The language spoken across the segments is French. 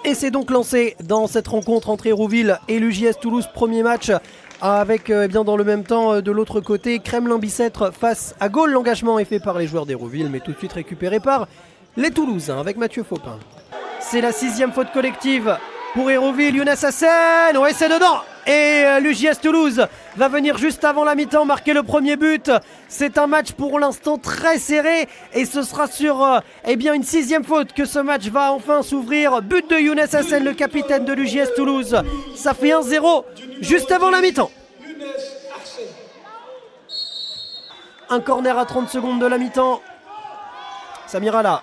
Et c'est donc lancé dans cette rencontre entre Hérouville et l'UJS Toulouse, premier match avec bien dans le même temps de l'autre côté Kremlin-Bicêtre face à Gaulle. L'engagement est fait par les joueurs d'Hérouville mais tout de suite récupéré par les Toulousains avec Mathieu Faupin. C'est la 6e faute collective pour Hérouville. Younes Hassen, ouais c'est dedans. Et l'UJS Toulouse va venir juste avant la mi-temps marquer le premier but. C'est un match pour l'instant très serré et ce sera sur une 6e faute que ce match va enfin s'ouvrir. But de Younes Hassen, le capitaine de l'UJS Toulouse. Ça fait 1-0 juste avant la mi-temps. Un corner à 30 secondes de la mi-temps. Samirala.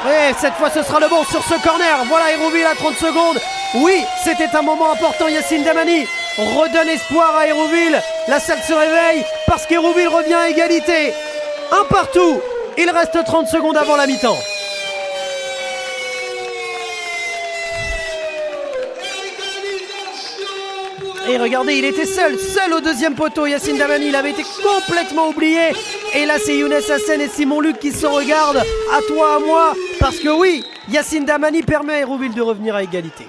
Et cette fois ce sera le bon sur ce corner. Voilà Hérouville à 30 secondes. Oui, c'était un moment important. Yacine Damani redonne espoir à Hérouville. La salle se réveille parce qu'Hérouville revient à égalité. Un partout. Il reste 30 secondes avant la mi-temps. Et regardez, il était seul au deuxième poteau. Yacine Damani, il avait été complètement oublié. Et là, c'est Younes Hassen et Simon Luc qui se regardent. À toi, à moi. Parce que oui, Yacine Damani permet à Hérouville de revenir à égalité.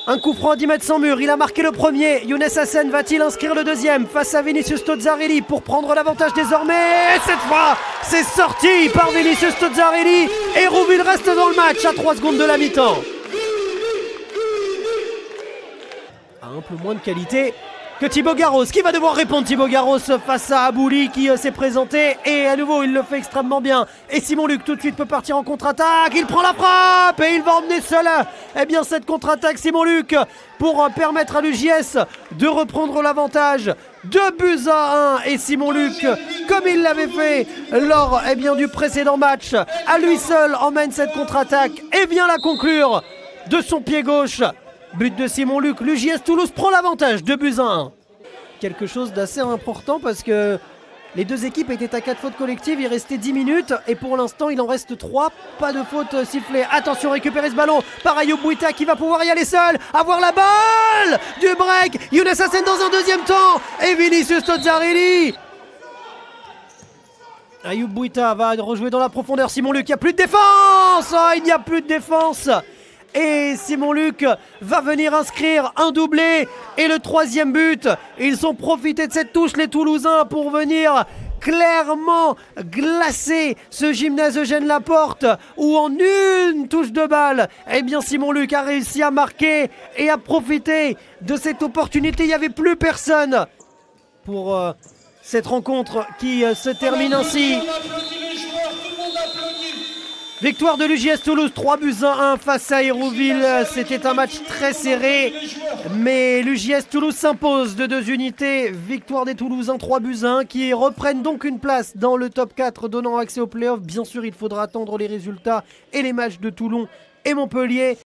Un coup franc à 10 mètres sans mur. Il a marqué le premier. Younes Hassen va-t-il inscrire le deuxième face à Vinicius Tozzarelli pour prendre l'avantage désormais? Et cette fois, c'est sorti par Vinicius Tozzarelli. Hérouville reste dans le match à 3 secondes de la mi-temps. Un peu moins de qualité que Thibaut Garros, qui va devoir répondre. Thibaut Garros face à Abouli qui s'est présenté et à nouveau il le fait extrêmement bien. Et Simon Luc tout de suite peut partir en contre-attaque, il prend la frappe et il va emmener seul cette contre-attaque Simon Luc pour permettre à l'UJS de reprendre l'avantage. 2-1 et Simon Luc, comme il l'avait fait lors du précédent match, à lui seul emmène cette contre-attaque et vient la conclure de son pied gauche. But de Simon Luc, l'UJS Toulouse prend l'avantage, 2-1. Quelque chose d'assez important parce que les deux équipes étaient à 4 fautes collectives, il restait 10 minutes et pour l'instant il en reste 3, pas de faute sifflée. Attention, récupérer ce ballon par Ayoub Bouita qui va pouvoir y aller seul, avoir la balle du break. Younes Hassen dans un deuxième temps et Vinicius Tozzarelli. Ayoub Bouita va rejouer dans la profondeur, Simon Luc, il n'y a plus de défense, il n'y a plus de défense. Et Simon Luc va venir inscrire un doublé et le 3e but. Ils ont profité de cette touche les Toulousains pour venir clairement glacer ce gymnase Eugène Laporte où en une touche de balle, Simon Luc a réussi à marquer et à profiter de cette opportunité. Il n'y avait plus personne pour cette rencontre qui se termine ainsi. Victoire de l'UJS Toulouse, 3-1 face à Hérouville. C'était un match très serré, mais l'UJS Toulouse s'impose de 2 unités. Victoire des Toulousains, 3-1, qui reprennent donc une place dans le top 4, donnant accès aux playoffs. Bien sûr, il faudra attendre les résultats et les matchs de Toulon et Montpellier.